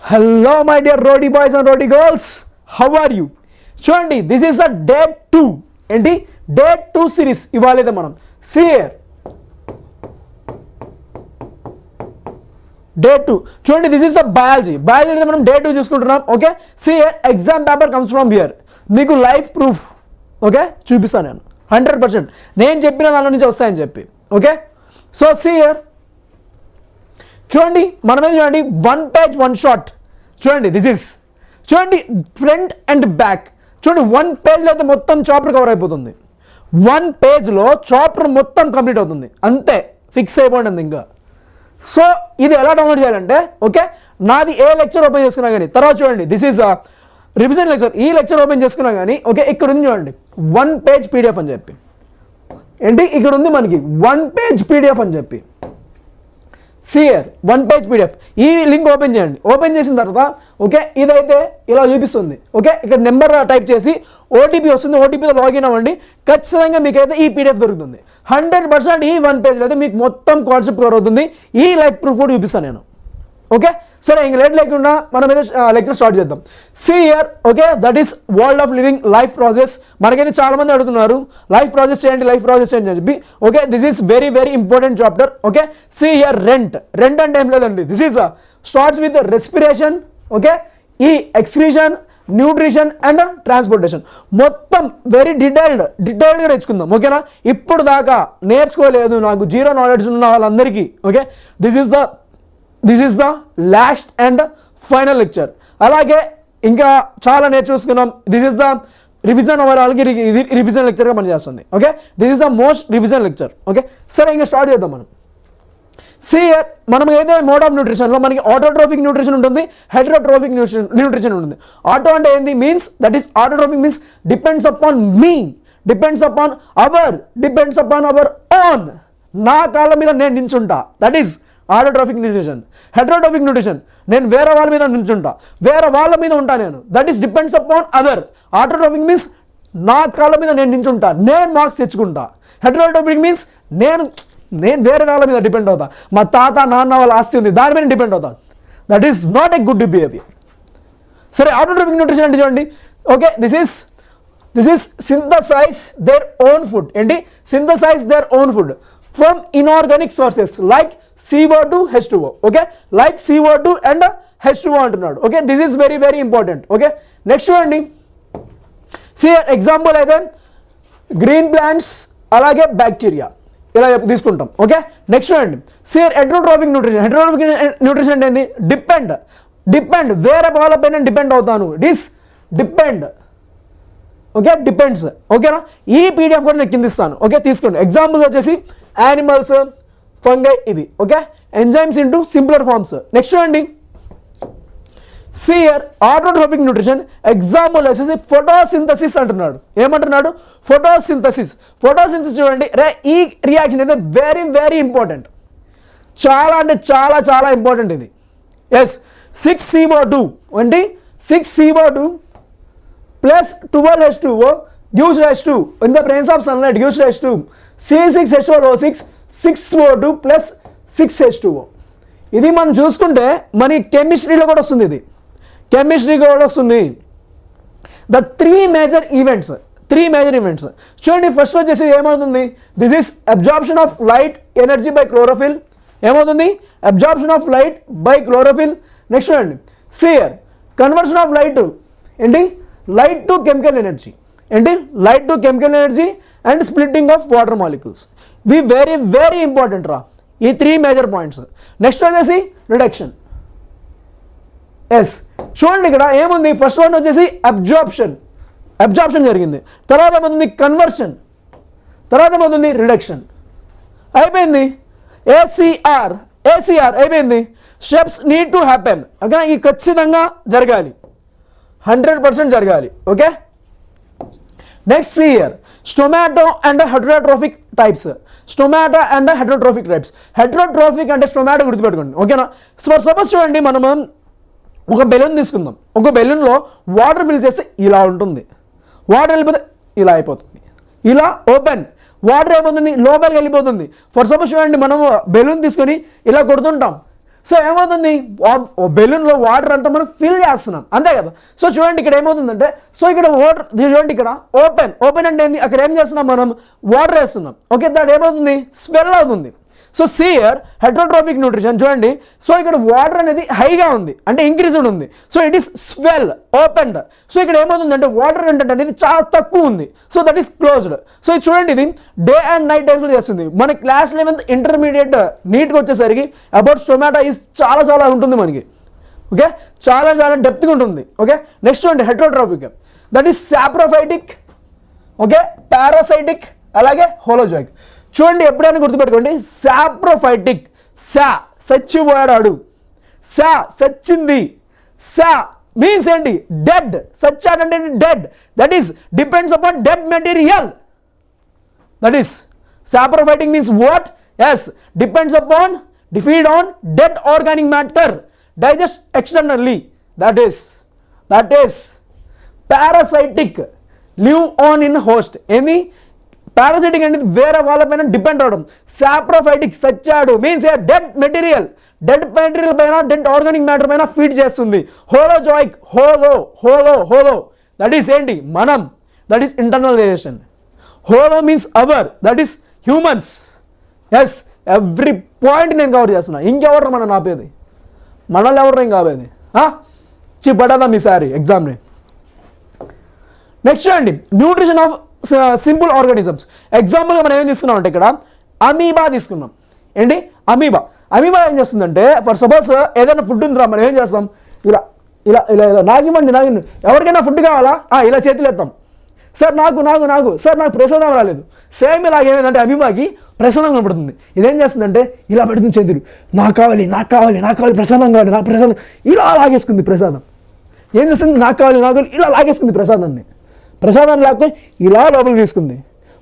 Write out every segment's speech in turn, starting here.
Hello my dear Rodi boys and Rodi girls, how are you? చూడండి, this is the day 2 ఏంటి day 2 series ఇవాళైతే మనం see here day 2 చూడండి, this is the biology అయితే మనం day 2 చూసుకుంటున్నాం. Okay, see here exam paper comes from here. మీకు life proof okay చూపిస్తాను నేను 100%. నేను చెప్పిన దాని నుంచి వస్తాయని చెప్పి. ఓకే, సో see here చూడండి, మనమే చూడండి 1 page 1 shot. చూడండి, దిస్ ఇస్ చూడండి ఫ్రంట్ అండ్ బ్యాక్. చూడండి 1 పేజ్లో అయితే మొత్తం చాప్టర్ కవర్ అయిపోతుంది. 1 పేజ్లో చాప్టర్ మొత్తం కంప్లీట్ అవుతుంది, అంతే ఫిక్స్ అయిపోయింది ఇంకా. సో ఇది ఎలా డౌన్లోడ్ చేయాలంటే, ఓకే నాది ఏ లెక్చర్ ఓపెన్ చేసుకున్నా కానీ తర్వాత చూడండి, దిస్ ఈజ్ రివిజన్ లెక్చర్. ఈ లెక్చర్ ఓపెన్ చేసుకున్నా కానీ ఓకే, ఇక్కడ ఉంది చూడండి 1 page PDF అని చెప్పి. ఏంటి ఇక్కడ ఉంది మనకి 1 page PDF అని చెప్పి. సియర్ 1 page PDF. ఈ లింక్ ఓపెన్ చేయండి. ఓపెన్ చేసిన తర్వాత ఓకే ఇదైతే ఇలా చూపిస్తుంది. ఓకే, ఇక్కడ నెంబర్ టైప్ చేసి ఓటీపీ వస్తుంది, ఓటీపీతో లాగిన్ అవ్వండి. ఖచ్చితంగా మీకైతే ఈ PDF దొరుకుతుంది. 100% ఈ 1 page అయితే మీకు మొత్తం కాన్సెప్ట్ కవర్ అవుతుంది. ఈ లైఫ్ ప్రూఫ్ కూడా చూపిస్తాను నేను. ఓకే, సరే ఇంక లేట్ లేకుండా మనం అయితే లెక్చర్ స్టార్ట్ చేద్దాం. See here okay, that is world of living life process. మనకైతే చాలా మంది అడుగుతున్నారు లైఫ్ ప్రాసెస్ చేయండి అని చెప్పి. Okay, this is very very important chapter. Okay, see here rent అంటే ఏం లేదండి, this is starts with respiration. Okay, ఈ ఎక్స్క్రీషన్, న్యూట్రిషన్ అండ్ ట్రాన్స్పోర్టేషన్ మొత్తం వెరీ డీటెయిల్డ్గా నేర్చుకుందాం. ఓకేనా, ఇప్పుడు దాకా నేర్చుకోలేదు నాకు జీరో నాలెడ్జ్ ఉన్న వాళ్ళందరికీ okay this is the last and final lecture. అలాగే ఇంకా చాలా నేర్చుకున్నాం. This is the revision hour వాళ్ళకి ఇది రివిజన్ లెక్చర్గా పనిచేస్తుంది. Okay, this is the most revision lecture. Okay, సరే ఇంకా స్టార్ట్ చేద్దాం మనం. సియర్ మనం అయితే మోడ్ ఆఫ్ న్యూట్రిషన్లో మనకి ఆటోట్రోఫిక్ న్యూట్రిషన్ ఉంటుంది, హెటరోట్రోఫిక్ న్యూట్రిషన్ ఉంటుంది. ఆటో అంటే ఏంది means that is autotrophic means depends upon me, depends upon our own. నా కాళ్ళ మీద నేను నించుంటా, that is autotrophic nutrition. Heterotrophic nutrition నేను వేరే వాళ్ళ మీద నించుంటా, వేరే వాళ్ళ మీద ఉంటా నేను, that is depends upon other. Autotrophic means నా కాళ్ళ మీద నేను నించుంటా, నేను మార్క్స్ తెచ్చుకుంటా. హెటరోట్రోఫిక్ మీన్స్ నేను వేరే వాళ్ళ మీద డిపెండ్ అవుతా. మా తాత నాన్న వాళ్ళ ఆస్తి ఉంది దాని మీద డిపెండ్ అవుతా, that is not a good behaviour. సరే ఆటోట్రోఫిక్ న్యూట్రిషన్ అంటే చూడండి, okay this is synthesize their own food. ఏంటి synthesize their own food from inorganic sources like CO2 H2O. Okay, like CO2 and H2O అంటున్నాడు. Okay, this is very very important. Okay, next చూడండి, see example అయితే green plants అలాగే bacteria ఇలా తీసుకుంటాం. Okay, next చూడండి, see heterotrophic nutrition అంటే ఏంది, depend వేరే వాళ్ళ పైన డిపెండ్ అవుతాను, డిపెండ్. Okay, depends. ఓకేనా, ఈ PDF కూడా నేను కింద ఇస్తాను. ఓకే, తీసుకోండి. ఎగ్జాంపుల్ వచ్చేసి యానిమల్స్, ఫంగై ఇవి. Okay, enzymes into simpler forms. Next చూడండి, సియర్ ఆటోట్రోఫిక్ న్యూట్రిషన్ ఎగ్జాంపుల్ వచ్చేసి ఫోటోసింథసిస్ అంటున్నాడు. ఏమంటున్నాడు, ఫోటోసింథసిస్ చూడండి రే, ఈ రియాక్షన్ అయితే వెరీ వెరీ ఇంపార్టెంట్, చాలా అంటే చాలా చాలా ఇంపార్టెంట్ ఇది. ఎస్ 6CO2 అంటే 6CO2 plus 12H2O gives rise to, in the presence of sunlight gives rise to C6H12O6 6O2 plus 6H2O. ఇది మనం చూసుకుంటే మన కెమిస్ట్రీలో కూడా వస్తుంది, ఇది కెమిస్ట్రీ కూడా వస్తుంది. ద త్రీ మేజర్ ఈవెంట్స్ చూడండి. ఫస్ట్ వచ్చేసి ఏమవుతుంది, this is absorption of light energy by chlorophyll. ఏమవుతుంది, absorption of light by chlorophyll. Next చూడండి, సియర్ కన్వర్షన్ ఆఫ్ లైట్ ఏంటి, లైట్ టు కెమికల్ ఎనర్జీ. ఏంటి, light to chemical energy and splitting of water molecules. We very very important రా, ఈ 3 major points. Next వచ్చేసి reduction. Yes చూడండి, ఇక్కడ ఏముంది, first one వచ్చేసి అబ్జార్ప్షన్ జరిగింది, తర్వాత ఏమవుతుంది కన్వర్షన్, తర్వాత ఏమవుతుంది రిడక్షన్. అయిపోయింది. ఏసీఆర్ అయిపోయింది. Steps need to happen. Okay, ఈ ఖచ్చితంగా జరగాలి, 100% జరగాలి. Okay, next here స్టొమాటో and heterotrophic types. Heterotrophic అంటే స్టొమాటో గుర్తుపెట్టుకోండి. ఓకేనా, సపోజ్ చూడండి, మనం ఒక బెలూన్ తీసుకుందాం. ఒక బెలూన్లో వాటర్ ఫిల్ చేస్తే ఇలా ఉంటుంది, వాటర్ వెళ్ళిపోతే ఇలా అయిపోతుంది, ఇలా ఓపెన్ వాటర్ అయిపోతుంది, లోపలికి వెళ్ళిపోతుంది. ఫర్ సపోజ్ చూడండి, మనం బెలూన్ తీసుకొని ఇలా కొడుతుంటాం, సో ఏమవుతుంది, బెలూన్లో వాటర్ అంతా మనం ఫిల్ చేస్తున్నాం అంతే కదా. సో చూడండి ఇక్కడ ఏమవుతుందంటే, సో ఇక్కడ వాటర్ చూడండి ఇక్కడ ఓపెన్ అంటే ఏంది, అక్కడ ఏం చేస్తున్నాం మనం వాటర్ వేస్తున్నాం. ఓకే, దాని ఏమవుతుంది స్వెల్ అవుతుంది. సో సియర్ హెట్రోట్రోఫిక్ న్యూట్రిషన్ చూడండి, సో ఇక్కడ వాటర్ అనేది హైగా ఉంది అంటే ఇంక్రీజ్డ్ ఉంది. So it is swell opened. So ఇక్కడ ఏమవుతుందంటే వాటర్ కంటెంట్ అనేది చాలా తక్కువ ఉంది. So that is closed. So ఇది చూడండి, ఇది డే అండ్ నైట్ టైమ్స్లో చేస్తుంది. మన క్లాస్ 11th ఇంటర్మీడియట్ నీట్గా వచ్చేసరికి అబౌట్ స్టొమాటో ఈస్ చాలా ఉంటుంది మనకి. ఓకే, చాలా డెప్త్గా ఉంటుంది. ఓకే, నెక్స్ట్ చూడండి heterotrophic, that is saprophytic, okay, parasitic, అలాగే హోలోజోయిక్. చూడండి ఎప్పుడైనా గుర్తుపెట్టుకోండి, సాప్రోఫైటిక్ సచ్చిపోయాడు, సచ్చింది, మీన్స్ ఏంటి డెడ్, సచ్చాడంటే dead, that is depends upon dead material. That is saprophytic means what, yes depends upon feed on dead organic matter, digest externally. That is parasitic, live on in host. ఏంది parasitic అనేది వేరే వాళ్ళపైన depend అవడం. Saprophytic సచ్చాడు means ఏ dead material పైన dead organic matter పైన feed చేస్తుంది. హోలోజోయిక్ హోలో దట్ ఈస్ ఏంటి మనం, that is internalization. Holo means our, that is humans. Yes, every point నేను కవర్ చేస్తున్నా. ఇంకెవరు మనం ఆపేది, మనల్ని ఎవరు ఏం కాపేది, పడదా మీసారి ఎగ్జామ్ని. నెక్స్ట్ అండి న్యూట్రిషన్ ఆఫ్ సింపుల్ ఆర్గానిజమ్స్. ఎగ్జాంపుల్గా మనం ఏం తీసుకున్నాం అంటే ఇక్కడ అమీబా తీసుకున్నాం. ఏంటి అమీబా ఏం చేస్తుందంటే, ఫర్ సపోజ్ ఏదైనా ఫుడ్ ఉందిరా, మనం ఏం చేస్తాం, ఇలా ఇలా ఇలా ఇలా నాగివ్వండి, ఎవరికైనా ఫుడ్ కావాలా, ఇలా చేతులు ఎత్తాం, సార్ నాకు సార్ నాకు ప్రసాదం రాలేదు. సేమ్ ఇలాగేమైందంటే అమీబాకి ప్రసాదం కనపడుతుంది. ఇదేం చేస్తుందంటే ఇలా పెడుతుంది చేతులు, నాకు కావాలి ప్రసాదం కావాలి, నాకు ప్రసాదం, ఇలా లాగేసుకుంది ప్రసాదం. ఏం చేస్తుంది, నాకు కావాలి ఇలా లాగేసుకుంది ప్రసాదాన్ని లేకపోతే ఇలా లోపలికి తీసుకుంది.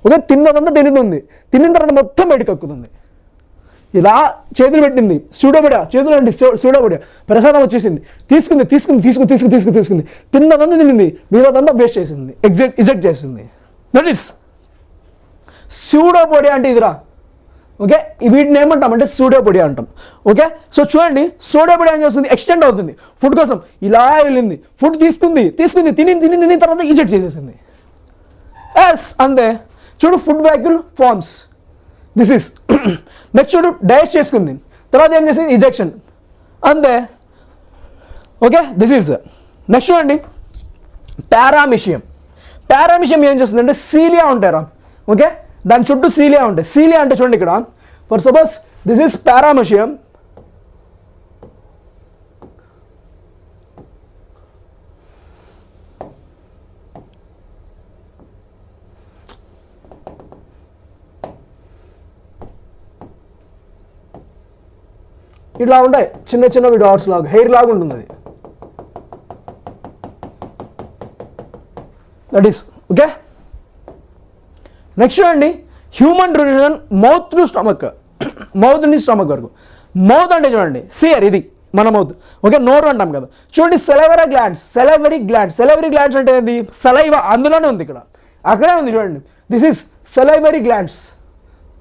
ఓకే, తిన్నదంతా తినిన తర్వాత మొత్తం బయటకు కక్కుతుంది. ఇలా చేతులు పెట్టింది, సూడోబడియా చేతులు అండి, సూడోబడియా ప్రసాదం వచ్చేసింది, తీసుకుంది, తిన్నదంతా తినింది, మిగతాదంతా వేస్ట్ చేసింది, ఇజెక్ట్ చేసింది. దట్ ఈస్ సూడోబడియా అంటే ఇదిరా. ఓకే, వీటిని ఏమంటామంటే సూడోబడియా అంటాం. ఓకే, సో చూడండి సూడోబడియా ఏం చేస్తుంది, ఎక్స్టెండ్ అవుతుంది ఫుడ్ కోసం, ఇలా వెళ్ళింది, ఫుడ్ తీసుకుంది, తిని తర్వాత ఇజెక్ట్ చేసేసింది. ఎస్ అంతే. చూడు food vacuole forms, this is. Next చూడు డైజెస్ట్ చేసుకుంది, తర్వాత ఏం చేసింది ఇజెక్షన్, అంతే. Okay, this is. నెక్స్ట్ చూడండి పారామిషియం ఏం చేస్తుంది అంటే సీలియా ఉంటారా. ఓకే, దాని చుట్టూ సీలియా ఉంటాయి. సీలియా అంటే చూడండి ఇక్కడ, for suppose this is paramecium. ఇట్లా ఉంటాయి చిన్న డాట్స్ లాగా, హెయిర్ లాగా ఉంటుంది అది. That is okay. నెక్స్ట్ చూడండి human nutrition mouth to stomach, mouth నుంచి స్టమక్ వరకు. మౌత్ అంటే చూడండి సియర్, ఇది మన మౌత్. ఓకే, నోరు అంటాం కదా. చూడండి సెలవరీ గ్లాండ్స్ అంటే ఏంది, సలైవా అందులోనే ఉంది, ఇక్కడ అక్కడే ఉంది చూడండి. This is salivary glands.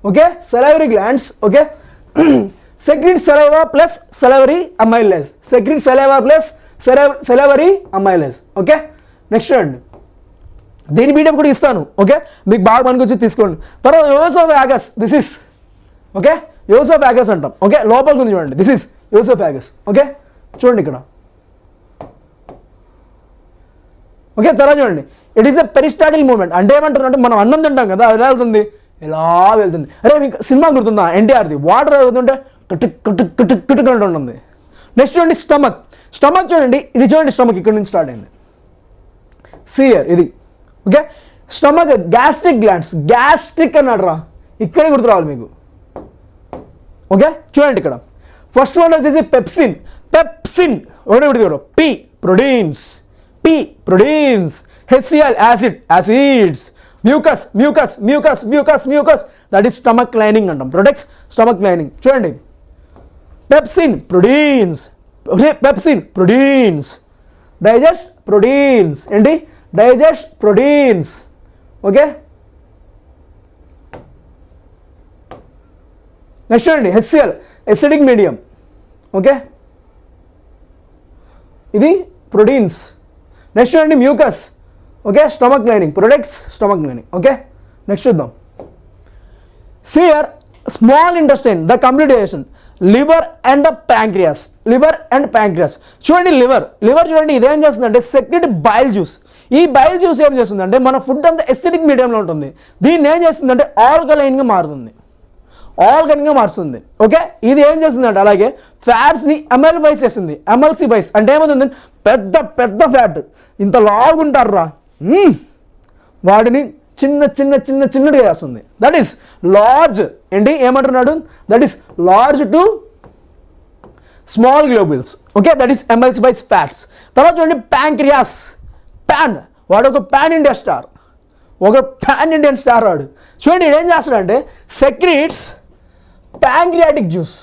Okay, salivary glands. Okay, secret saliva plus salivary amylase, salivary amylase. Okay, next చూడండి దీని బీటప్ కూడా ఇస్తాను. ఓకే, మీకు బాగా పనికొచ్చి తీసుకోండి. తర్వాత యోసోఫాగస్, దిస్ ఇస్ ఓకే, యోసోఫాగస్ అంటాం. ఓకే, లోపలికి ఉంది చూడండి, దిస్ ఇస్ యోసోఫాగస్. ఓకే, చూడండి ఇక్కడ. ఓకే, తర్వాత చూడండి ఇట్ ఈస్ ఎ పెరిస్టాటిల్ మూవ్మెంట్. అంటే ఏమంటారు అంటే మనం అన్నం తింటాం కదా, అది ఎలా వెళ్తుంది, ఎలా వెళ్తుంది. అరే మీకు సినిమా గుర్తుందా ఎన్టీఆర్ది, వాటర్ వెళ్తుంటే కట్టుకుంటూ ఉంటుంది. నెక్స్ట్ చూడండి స్టమక్ చూడండి, ఇది చూడండి స్టమక్ ఇక్కడ నుంచి స్టార్ట్ అయింది, సియర్ ఇది. ఓకే, స్టమక్ గ్యాస్ట్రిక్ అన్నాడు రా, ఇక్కడే గుర్తు రావాలి మీకు. ఓకే, చూడండి ఇక్కడ ఫస్ట్ వన్ వచ్చేసి పెప్సిన్ ఒకటి P proteins, HCl acids, mucus that is stomach lining అంటాం, ప్రొటెక్ట్స్ స్టమక్ లైనింగ్. చూడండి పెప్సిన్ ప్రోటీన్స్, డైజెస్ట్ ప్రోటీన్స్, ఏంటి డైజెస్ట్ ప్రోటీన్స్. ఓకే, నెక్స్ట్ చూడండి HCl ఎసిడిక్ మీడియం. ఓకే, ఇది ప్రోటీన్స్. నెక్స్ట్ చూడండి mucus. Okay, stomach lining, protects stomach lining. Okay, next చూద్దాం. See here small intestine, the complete digestion, liver and pancreas. Liver and pancreas చూడండి. Liver చూడండి, ఇదేం చేస్తుందంటే secrete bile juice. ఈ bile juice ఏం చేస్తుందంటే మన ఫుడ్ అంతా ఎసిడిక్ మీడియంలో ఉంటుంది. దీన్ని ఏం చేస్తుందంటే ఆల్కలైన్గా మారుతుంది. ఓకే, ఇది ఏం చేస్తుందంటే అలాగే ఫ్యాట్స్ని ఎమల్ఫైస్ చేస్తుంది. ఎమల్సిఫైస్ అంటే ఏమవుతుంది, పెద్ద పెద్ద ఫ్యాట్ ఇంత లాగుంటారా వాడిని చిన్నగా చేస్తుంది. That is large. ఏంటి ఏమంటున్నాడు, that is large to small globules. Okay, that is ఎమల్సిఫైస్ fats. తర్వాత చూడండి ప్యాంక్రియాస్. వాడు ఒక పాన్ ఇండియన్ స్టార్ వాడు. చూడండి ఏం చేస్తాడంటే సెక్రీట్స్ ప్యాంక్రియాటిక్ జ్యూస్.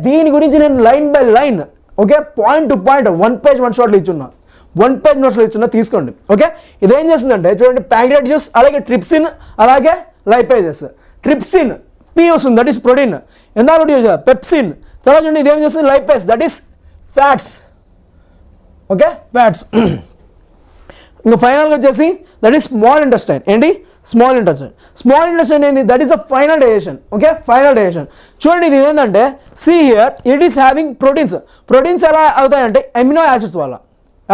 దీని గురించి నేను line by line, okay, point to point 1 page 1 షాట్లో ఇచ్చున్నా, 1 పేజ్ నోట్స్లో ఇచ్చున్నా, తీసుకోండి. ఓకే, ఇదేం చేస్తుందంటే చూడండి ప్యాంక్రియాటిక్ జ్యూస్, అలాగే ట్రిప్సిన్, అలాగే లైపేజెస్. ట్రిప్సిన్ పీ వస్తుంది, దట్ ఈస్ ప్రోటీన్. ఎంత యూజ్ పెప్సిన్. తర్వాత చూడండి ఇదేం చేస్తుంది lipase, that is fats. Okay, fats. ఇంకా ఫైనల్గా వచ్చేసి దట్ ఈస్ స్మాల్ ఇంటెస్టైన్. ఏంటి స్మాల్ ఇంటెస్టైన్ ఏంటి, that is the final digestion. Okay, final digestion. చూడండి ఇది ఏంటంటే see here it is having proteins ఎలా అవుతాయంటే ఎమినో యాసిడ్స్ వల్ల.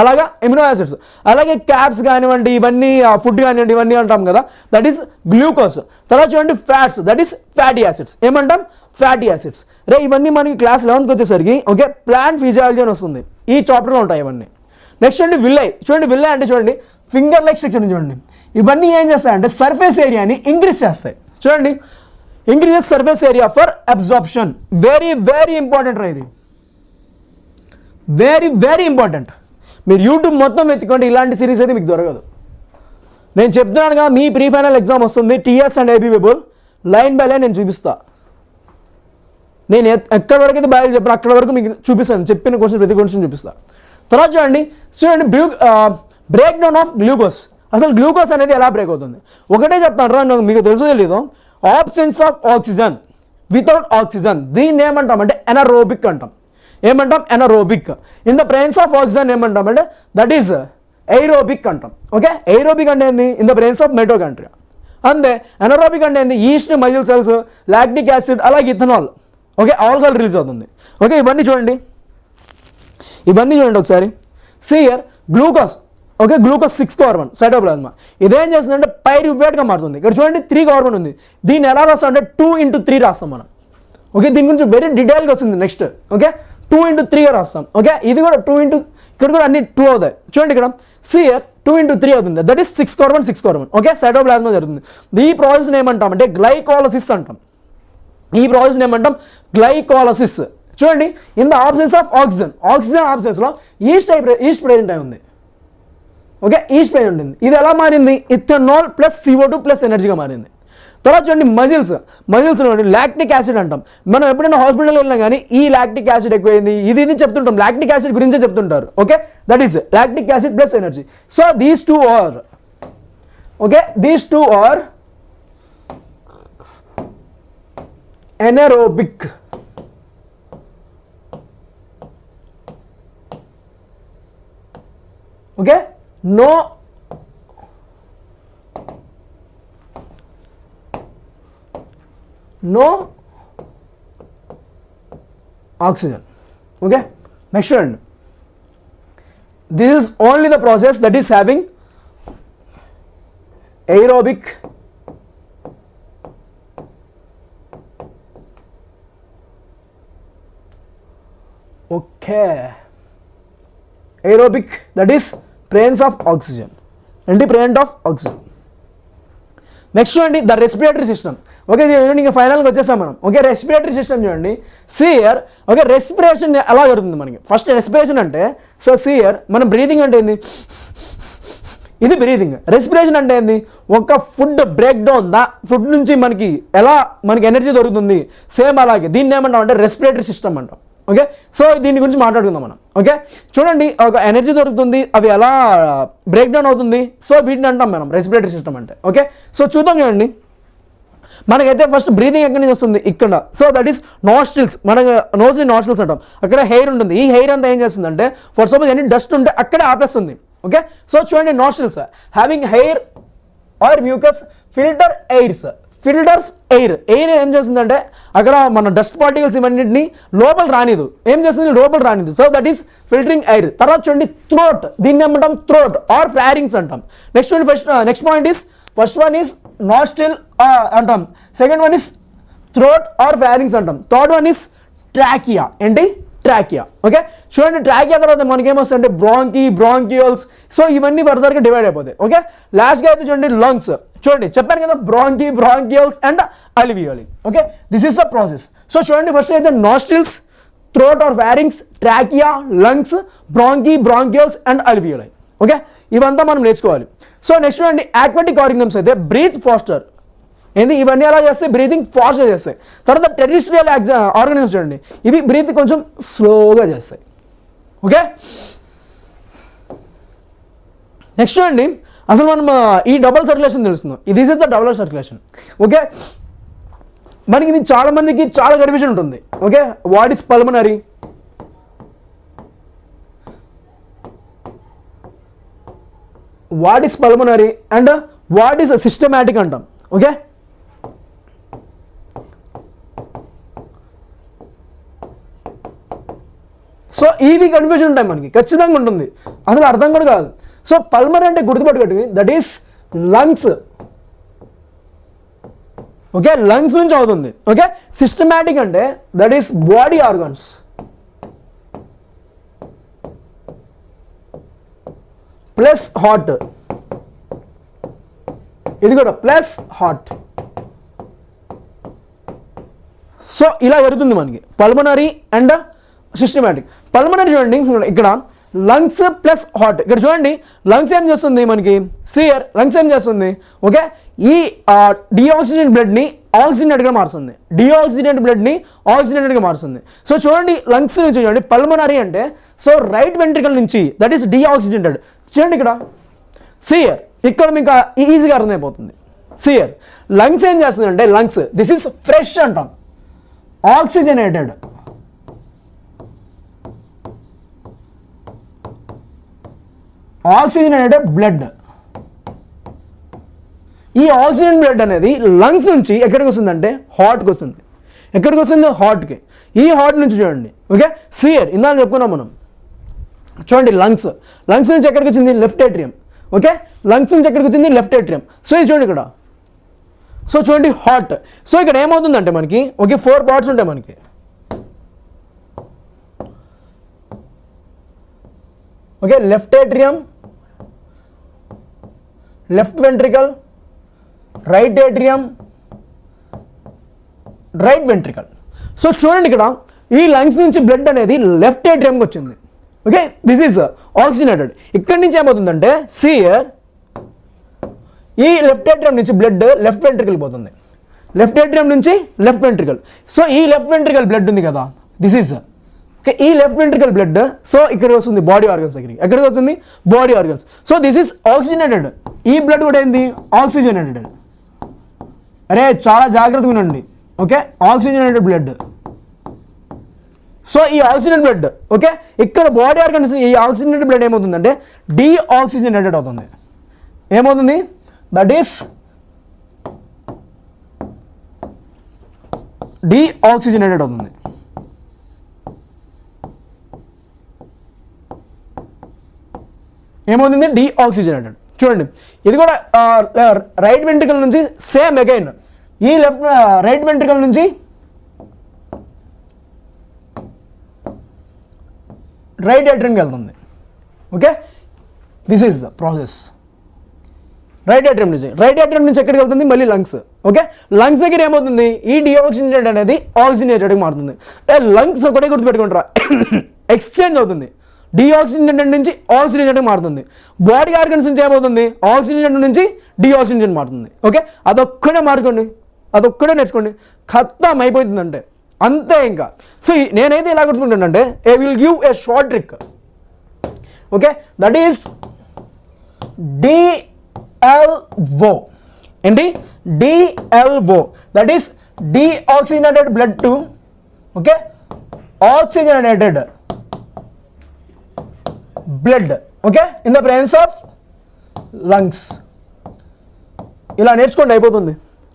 అలాగా ఎమినో యాసిడ్స్, అలాగే క్యాప్స్ కానివ్వండి, ఇవన్నీ ఫుడ్ కానివ్వండి, ఇవన్నీ అంటాం కదా, దట్ ఈస్ గ్లూకోజ్. తర్వాత చూడండి fats, that is fatty acids. ఏమంటాం ఫ్యాటీ యాసిడ్స్. ఇవన్నీ మనకి క్లాస్ 11కి వచ్చేసరికి ఓకే ప్లాంట్ ఫిజియాలజీ అని వస్తుంది, ఈ చాప్టర్లో ఉంటాయి ఇవన్నీ. నెక్స్ట్ చూడండి విల్లై. అంటే చూడండి ఫింగర్ లైక్ స్ట్రక్చర్ చూడండి. ఇవన్నీ ఏం చేస్తాయంటే సర్ఫేస్ ఏరియాని ఇంక్రీజ్ చేస్తాయి. చూడండి increases surface area for absorption. Very important ఇది, వెరీ ఇంపార్టెంట్. మీరు యూట్యూబ్ మొత్తం ఎత్తుకోండి, ఇలాంటి సిరీస్ అయితే మీకు దొరకదు. నేను చెప్తున్నానుగా మీ ప్రీ ఫైనల్ ఎగ్జామ్ వస్తుంది, TS and AB Weibull, line by line నేను చూపిస్తా. నేను ఎక్కడి వరకు అయితే బయాలజీ చెప్పాను అక్కడ వరకు మీకు చూపిస్తాను, చెప్పిన క్వశ్చన్ ప్రతి క్వశ్చన్ చూపిస్తాను. తర్వాత చూడండి బ్రేక్ డౌన్ ఆఫ్ గ్లూకోజ్. అసలు గ్లూకోజ్ అనేది ఎలా బ్రేక్ అవుతుంది ఒకటే చెప్తాను, మీకు తెలుసు తెలీదు. Absence of oxygen, without oxygen, దీన్ని ఏమంటామంటే ఎనరోబిక్ అంటాం. Anaerobic. In the presence of oxygen ఏమంటామంటే దట్ ఈస్ ఎయిరోబిక్ అంటాం. ఓకే, ఎయిరోబిక్ అంటే ఏంటి, in the presence of mitochondria. అంతే ఎనరోబిక్ అంటే ఏంటి, east muscle cells, lactic acid, అలాగే ఇథనాల్, ఓకే, ఆల్కహాల్ రిలీజ్ అవుతుంది. ఓకే, ఇవన్నీ చూడండి ఒకసారి. సియర్ glucose. Okay, glucose 6 carbon cytoplasm. ఇదేం చేస్తుందంటే పైరువేట్గా మారుతుంది. ఇక్కడ చూడండి 3 కార్బన్ ఉంది. దీన్ని ఎలా రాస్తాం అంటే 2 into 3 రాస్తాం మనం. ఓకే, దీని గురించి వెరీ డీటెయిల్గా వస్తుంది నెక్స్ట్. ఓకే, 2 into 3గా రాస్తాం. ఓకే, ఇది కూడా 2 into, ఇక్కడ కూడా అన్ని 2 అవుతాయి. చూడండి ఇక్కడ సియర్ 2 into 3 అవుతుంది, that is 6 carbon. Okay, cytoplasm జరుగుతుంది. ఈ ప్రాసెస్ని ఏమంటామంటే గ్లైకోలసిస్ అంటాం. చూడండి in the absence of oxygen ఆబ్సెన్స్లో ఈస్ట్ ప్రెజెంట్ అయి ఉంది. ఓకే, ఈస్ట్ ప్రెజెంట్ ఉంది. ఇది ఎలా మారింది, ఇథనాల్ ప్లస్ CO2 ప్లస్ ఎనర్జీగా మారింది. తర్వాత చూడండి మజిల్స్ లాక్టిక్ యాసిడ్ అంటాం. మనం ఎప్పుడైనా హాస్పిటల్ వెళ్ళినా కానీ ఈ లాక్టిక్ యాసిడ్ ఎక్కువైంది ఇది చెప్తుంటాం, లాక్టిక్ యాసిడ్ గురించే చెప్తుంటారు. Okay, that is lactic acid plus energy. So these two are anaerobic. Okay, no oxygen. Okay, next one. This is only the process that is having aerobic aerobic, that is presence of oxygen. Presence of oxygen. Next చూడండి the respiratory system. Okay, ఇంకా ఫైనల్గా వచ్చేసాం మనం. Okay, respiratory system చూడండి. సియర్ okay, respiration ఎలా జరుగుతుంది మనకి. First respiration అంటే సో సియర్ మనం బ్రీతింగ్ అంటే ఏంది, ఇది బ్రీతింగ్. రెస్పిరేషన్ అంటే ఏంది, ఒక ఫుడ్ బ్రేక్ డౌన్, ఫుడ్ నుంచి మనకి ఎనర్జీ దొరుకుతుంది, సేమ్ అలాగే దీన్ని ఏమంటాం అంటే రెస్పిరేటరీ సిస్టమ్ అంటాం. ఓకే, సో దీని గురించి మాట్లాడుకుందాం మనం. ఓకే, చూడండి ఒక ఎనర్జీ దొరుకుతుంది, అవి ఎలా బ్రేక్ డౌన్ అవుతుంది, సో వీటిని అంటాం మనం రెస్పిరేటరీ సిస్టమ్ అంటే. ఓకే, సో చూద్దాం చూడండి. మనకైతే ఫస్ట్ బ్రీతింగ్ ఎక్కడి నుంచి వస్తుంది, ఇక్కడ. సో దట్ ఈస్ నాస్ట్రిల్స్, మన నోస్ నాస్ట్రిల్స్ అంటాం. అక్కడ హెయిర్ ఉంటుంది. ఈ హెయిర్ అంతా ఏం చేస్తుందంటే ఫర్ సపోజ్ ఎనీ డస్ట్ ఉంటే అక్కడే ఆపేస్తుంది. ఓకే, సో చూడండి nostrils having hair or mucus filter airs, filters air. Air ఏం చేస్తుందంటే అక్కడ మన డస్ట్ పార్టికల్స్ ఇవన్నింటినీ లోపల రానిదు, ఏం చేస్తుంది లోపల రానిదు. So that is filtering air. తర్వాత చూడండి థ్రోట్, దీన్ని ఏమంటాం థ్రోట్ ఆర్ ఫ్లారింగ్స్ అంటాం. Next point is first one is nostril అంటాం, second one is throat or pharynx అంటాం, థర్డ్ వన్ ఈస్ ట్రాకియా. ఏంటి ట్రాకియా. ఓకే, చూడండి ట్రాకియా తర్వాత మనకేమొస్తుందంటే బ్రాంకియోల్స్. సో ఇవన్నీ ఫర్దర్గా డివైడ్ అయిపోతాయి. ఓకే, లాస్ట్గా అయితే చూడండి లంగ్స్. చూడండి చెప్పాను కదా bronchioles and alveoli. Okay, this is the process. So చూడండి ఫస్ట్ అయితే nostrils, throat or pharynx, trachea, lungs, bronchioles and alveoli. Okay, ఇవంతా మనం నేర్చుకోవాలి. సో నెక్స్ట్ చూడండి ఆక్వాటిక్ ఆర్గానిజమ్స్ అయితే బ్రీత్ ఫాస్టర్. ఏంది ఇవన్నీ ఎలా చేస్తాయి, బ్రీతింగ్ ఫాస్ట్గా చేస్తాయి. తర్వాత టెరిస్ట్రియల్ ఆర్గానిజమ్స్ చూడండి, ఇవి బ్రీత్ కొంచెం స్లోగా చేస్తాయి. ఓకే, నెక్స్ట్ చూడండి అసలు మనం ఈ డబుల్ సర్క్యులేషన్ తెలుస్తున్నాం. This is the double circulation. Okay, మనకి ఇది చాలా మందికి చాలా కన్ఫ్యూజన్ ఉంటుంది. Okay, what is pulmonary, and what is systematic అంటాం. ఓకే, సో ఇవి కన్ఫ్యూజన్ ఉంటాయి మనకి, ఖచ్చితంగా ఉంటుంది, అసలు అర్థం కూడా కాదు. సో పల్మనరీ అంటే గుర్తుపెట్టుకోండి, that is lungs. Okay, lungs నుంచి అవుతుంది. ఓకే, సిస్టమాటిక్ అంటే that is body organs. Plus heart, ఇది కూడా ప్లస్ హార్ట్. సో ఇలా జరుగుతుంది మనకి పల్మనరీ అండ్ సిస్టమాటిక్. పల్మనరీ చూడండి ఇక్కడ లంగ్స్ ప్లస్ హార్ట్. ఇక్కడ చూడండి లంగ్స్ ఏం చేస్తుంది మనకి, సియర్ లంగ్స్ ఏం చేస్తుంది, ఓకే, ఈ డిఆక్సిజన్ బ్లడ్ని ఆక్సిజనేట్గా మారుస్తుంది, ఆక్సిజనేట్గా మారుస్తుంది. సో చూడండి లంగ్స్ నుంచి చూడండి పల్మనరీ అంటే సో రైట్ వెంట్రికల్ నుంచి దట్ ఈస్ డిఆక్సిజనేటెడ్. చూడండి ఇక్కడ సియర్, ఇక్కడ మీకు ఈజీగా అర్థమైపోతుంది. సియర్ లంగ్స్ ఏం చేస్తుంది అంటే లంగ్స్ దిస్ ఈస్ ఫ్రెష్ అంటాం, ఆక్సిజనేటెడ్. Oxygenated blood. ఈ ఆక్సిజన్ బ్లడ్ అనేది లంగ్స్ నుంచి ఎక్కడికి వస్తుందంటే హార్ట్కి వస్తుంది. ఎక్కడికి వస్తుంది, హార్ట్కి. ఈ హార్ట్ నుంచి చూడండి, ఓకే, సియర్ ఇందాక చెప్పుకున్నాం మనం. చూడండి లంగ్స్ నుంచి ఎక్కడికి వచ్చింది, లెఫ్ట్ ఏట్రియం. ఓకే, లంగ్స్ నుంచి ఎక్కడికి వచ్చింది, లెఫ్ట్ ఏట్రియం. సో ఇది చూడండి ఇక్కడ. సో చూడండి హార్ట్. సో ఇక్కడ ఏమవుతుందంటే మనకి ఓకే 4 పార్ట్స్ ఉంటాయి మనకి. Okay, left atrium, left ventricle, right atrium, right ventricle. So చూడండి ఇక్కడ ఈ లంగ్స్ నుంచి బ్లడ్ అనేది లెఫ్ట్ ఏట్రియంకి వచ్చింది. Okay, this is oxygenated. ఇక్కడి నుంచి ఏమవుతుందంటే సియర్ ఈ లెఫ్ట్ ఏట్రియం నుంచి బ్లడ్ లెఫ్ట్ వెంట్రికల్ పోతుంది, లెఫ్ట్ ఏట్రియం నుంచి లెఫ్ట్ వెంట్రికల్. సో ఈ లెఫ్ట్ వెంట్రికల్ బ్లడ్ ఉంది కదా, దిస్ ఈజ్ ఓకే, ఈ లెఫ్ట్ వెంట్రికల్ బ్లడ్ సో ఇక్కడికి వస్తుంది బాడీ ఆర్గన్స్ దగ్గరికి. ఎక్కడికి వస్తుంది, body organs. So this is oxygenated. ఈ బ్లడ్ కూడా ఏంది, ఆక్సిజనేటెడ్. అరే చాలా జాగ్రత్తగా ఉండండి. Okay, oxygenated blood. సో ఈ ఆక్సిజన్ బ్లడ్ ఓకే ఇక్కడ బాడీ ఆర్గన్స్ ఈ ఆక్సిజనేటెడ్ బ్లడ్ ఏమవుతుందంటే డీఆక్సిజనేటెడ్ అవుతుంది. ఏమవుతుంది, దట్ ఈస్ డీఆక్సిజనేటెడ్ అవుతుంది. ఏమవుతుంది, డీఆక్సిజనేటెడ్. చూడండి ఇది కూడా రైట్ వెంట్రికల్ నుంచి సేమ్ అగైన్ ఈ లెఫ్ట్ రైట్ వెంట్రికల్ నుంచి రైట్ ఏట్రియంకి వెళ్తుంది. Okay, this is the process. Right atrium నుంచి ఎక్కడికి వెళ్తుంది, మళ్ళీ లంగ్స్. ఓకే, లంగ్స్ దగ్గర ఏమవుతుంది, ఈ డిఆక్సిజనేటెడ్ అనేది ఆక్సిజనేటెడ్కి మారుతుంది. లంగ్స్ ఒకటే గుర్తుపెట్టుకుంటారా, ఎక్స్చేంజ్ అవుతుంది. డిఆక్సిజనేటెడ్ నుంచి ఆక్సిజనేటెడ్కి మారుతుంది. బాడీ ఆర్గన్స్ నుంచి ఏమవుతుంది, ఆక్సిజనేటెడ్ నుంచి డిఆక్సిజనేటెడ్ మారుతుంది. ఓకే, అదొక్కడే మార్చుకోండి, అదొక్కడే నేర్చుకోండి, ఖతం అయిపోతుందంటే అంతే ఇంకా. సో నేనైతే ఎలా గుర్తుకుంటానంటే I will give a short trick. Okay, that is DLO. ఏంటి DLO, that is deoxygenated blood to okay oxygenated blood okay in the presence of lungs. ఇలా నేర్చుకోండి అయిపోతుంది.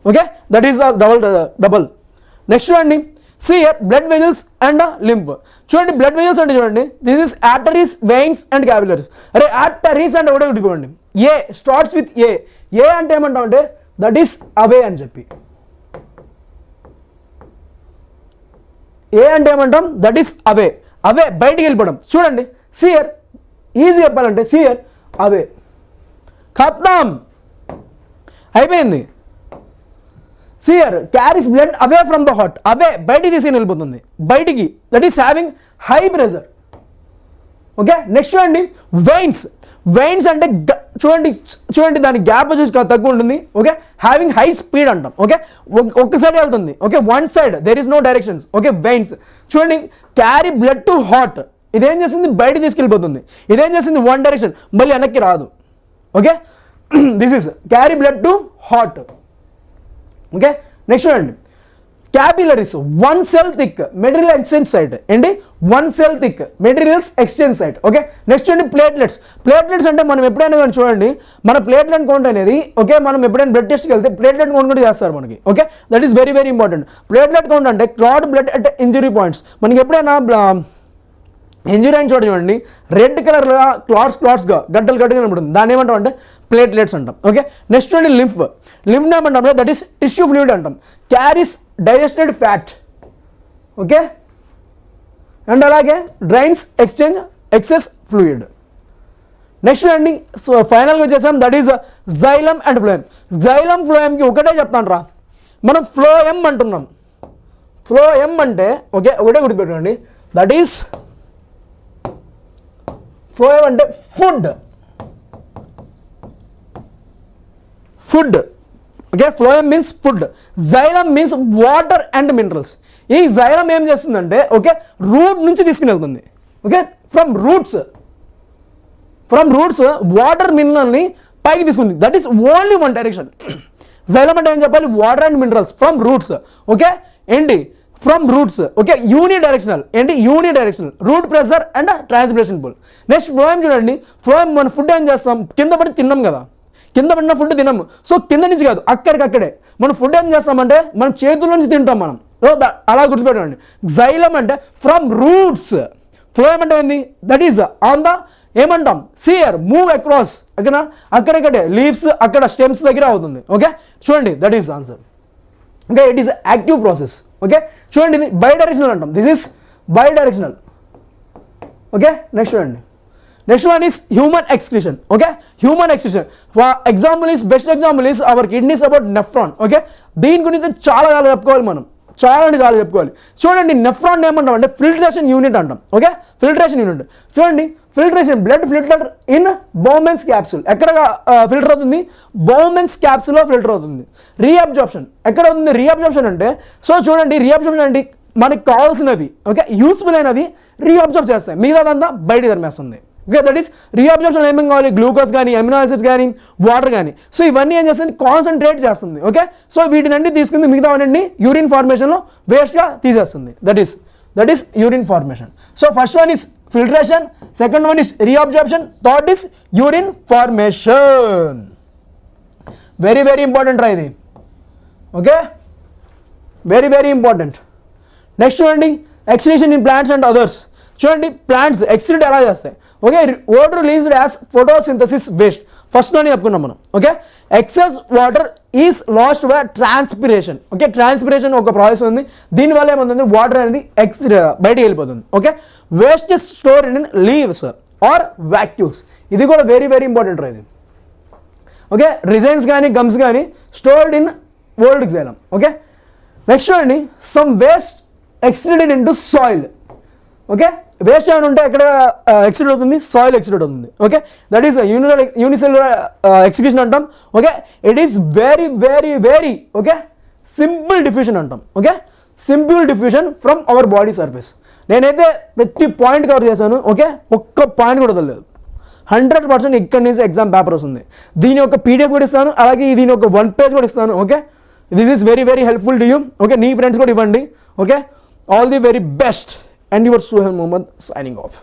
Okay that is double. Next చూడండి సియర్ blood vessels and lymph. చూడండి blood vessels అంటే చూడండి this is arteries, veins and capillaries. అరే arteries అంటే ఒకటే గుర్తుకోండి, ఏ స్టార్ట్స్ విత్ ఏ. ఏ అంటే ఏమంటాం అంటే దట్ ఈస్ అవే అని చెప్పి, ఏ అంటే ఏమంటాం దట్ ఈస్ అవే. అవే బయటికి వెళ్ళిపోవడం. చూడండి సియర్ ఈజీ చెప్పాలంటే సియర్ అవే, ఖతం అయిపోయింది. సియర్ carries blood away from the heart, away బయటికి తీసుకుని వెళ్ళిపోతుంది బయటికి, that is having high pressure. Okay next చూడండి వెయిన్స్. వెయిన్స్ అంటే చూడండి చూడండి దాని గ్యాప్ వచ్చేసి తక్కువ ఉంటుంది. ఓకే హ్యావింగ్ హై స్పీడ్ అంటాం. ఓకే ఒక్క సైడ్ వెళ్తుంది. Okay one side, there is no directions. Okay veins చూడండి క్యారీ బ్లడ్ టు హార్ట్, ఇదేం చేస్తుంది బయట తీసుకెళ్ళిపోతుంది. ఇదేం చేస్తుంది వన్ డైరెక్షన్, మళ్ళీ వెనక్కి రాదు. Okay this is carry blood to heart. Okay next చూడండి capillaries, one cell thick material exchange site. ఏంటి one cell thick materials exchange site. Okay next చూడండి ప్లేట్లెట్స్. ప్లేట్లెట్స్ అంటే మనం ఎప్పుడైనా కానీ చూడండి మన ప్లేట్లెట్ కౌంట్ అనేది ఓకే మనం ఎప్పుడైనా బ్లడ్ టెస్ట్కి వెళ్తే ప్లేట్లెట్ కౌంట్ కూడా చేస్తారు మనకి. Okay that is very very important. Platelet count అంటే clot blood at injury points. మనకి ఎప్పుడైనా ఇంజరీ అయిన చోట చూడండి రెడ్ కలర్గా క్లాట్స్గా గడ్డలు గడ్డగా ఉంటుంది, దాన్ని ఏమంటాం అంటే ప్లేట్లెట్స్ అంటాం. ఓకే నెక్స్ట్ చూడండి లింఫ్. లింఫ్ ఏమంటాం అంటే దట్ ఈస్ టిష్యూ ఫ్లూయిడ్ అంటాం. Carries digested fat. Okay and అలాగే drains exchange excess fluid. Next చూడండి సో ఫైనల్గా వచ్చేసాం that is xylem and phloem. Xylem ఫ్లోయంకి ఒకటే చెప్తాను రా, మనం ఫ్లోయం అంటున్నాం. ఫ్లోయం అంటే ఓకే ఒకటే గుర్తుపెట్టుకోండి దట్ ఈస్ ఫ్లోయం అంటే food. Food okay phloem means food. Xylem means water and minerals. ఈ జైలం ఏం చేస్తుందంటే ఓకే రూట్ నుంచి తీసుకుని వెళ్తుంది. ఓకే ఫ్రమ్ రూట్స్ వాటర్ మినరల్ని పైకి తీసుకుంది. That is only one direction. Xylem అంటే ఏం చెప్పాలి water and minerals from roots. Okay ఏంటి ఫ్రమ్ రూట్స్. Okay unidirectional. ఏంటి unidirectional root pressure and transpiration pull. Next phloem చూడండి. ఫ్లోయం మన ఫుడ్ ఏం చేస్తాం కింద పడి తిన్నాం కదా, కింద పడిన ఫుడ్ తినము. సో కింద నుంచి కాదు అక్కడికక్కడే మనం ఫుడ్ ఏం చేస్తామంటే మనం చేతుల నుంచి తింటాం మనం. అలా గుర్తుపెట్టండి. జైలం అంటే ఫ్రమ్ రూట్స్. ఫ్లోయం అంటే ఏంది దట్ ఈస్ ఆన్ ద ఏమంటాం సియర్ మూవ్ అక్రాస్. ఓకేనా అక్కడక్కడే లీవ్స్ అక్కడ స్టెమ్స్ దగ్గర అవుతుంది. ఓకే చూడండి that is answer. Okay it is active process. Okay చూడండి ఇది బై డైరెక్షనల్ అంటాం. This is bidirectional. Okay next చూడండి next one is human excretion. Okay human excretion example is best example is our kidneys about nephron. Okay దీని గురించి చాలా చెప్పుకోవాలి మనం, చాలా అంటే చాలా చెప్పుకోవాలి. చూడండి నెఫ్రాన్ ఏమంటాం అంటే ఫిల్ట్రేషన్ యూనిట్ అంటాం. ఓకే ఫిల్ట్రేషన్ యూనిట్ చూడండి filtration blood filter in Bowman's capsule. ఎక్కడ ఫిల్టర్ అవుతుంది బౌమెన్స్ క్యాప్సూల్లో ఫిల్టర్ అవుతుంది. రీఅబ్జార్ప్షన్ ఎక్కడ అవుతుంది రీఅబ్జార్ప్షన్ అంటే సో చూడండి రీఅబ్జార్ప్షన్ అంటే మనకి కావాల్సినవి ఓకే యూస్ఫుల్ అయినవి రీఅబ్జార్బ్ చేస్తాయి, మిగతాదంతా బయట తరిమేస్తుంది. ఓకే దట్ ఈస్ రీఅబ్జార్ప్షన్ ఏమేమి కావాలి గ్లూకోజ్ కానీ అమినో యాసిడ్స్ కానీ వాటర్ కానీ. సో ఇవన్నీ ఏం చేస్తుంది కాన్సన్ట్రేట్ చేస్తుంది. ఓకే సో వీటినండి తీసుకుంది మిగతావన్నీ యూరిన్ ఫార్మేషన్లో వేస్ట్గా తీసేస్తుంది. That is urine formation. So first one is filtration, second one is reabsorption, third is urine formation. Very very important try ఇది. Okay very very important. Next చూడండి excretion in plants and others. చూడండి plants excrete ఎలా చేస్తాయి. Okay water released as photosynthesis waste. ఫస్ట్లోనే చెప్పుకున్నాం మనం. Okay excess water is lost by transpiration. Okay transpiration ఒక process ఉంది, దీనివల్ల ఏమవుతుంది వాటర్ అనేది బయటికి వెళ్ళిపోతుంది. Okay waste is store in leaves or vacuoles. ఇది కూడా వెరీ వెరీ ఇంపార్టెంట్ ఇది. ఓకే రిజైన్స్ కానీ గమ్స్ కానీ stored in old xylem. Okay next చూడండి some waste excreted into soil. Okay waste ఏమైనా ఉంటే ఎక్కడ ఎక్స్ట్రీడ్ అవుతుంది సాయిల్ ఎక్స్ట్రీడ్ అవుతుంది. Okay that is unicellular excretion అంటాం. Okay it is very very very okay simple diffusion అంటాం. Okay simple diffusion from our body surface. నేనైతే ప్రతి point cover చేశాను. ఓకే ఒక్క పాయింట్ కూడా వదలలేదు. 100% ఇక్కడ నుంచి ఎగ్జామ్ పేపర్ వస్తుంది. దీని యొక్క పీడిఎఫ్ కూడా ఇస్తాను, అలాగే దీని ఒక 1 పేజ్ కూడా ఇస్తాను. Okay, this is very very helpful to you. Okay, నీ ఫ్రెండ్స్ కూడా ఇవ్వండి. Okay, all the very best and your Suhail Mohammed signing of.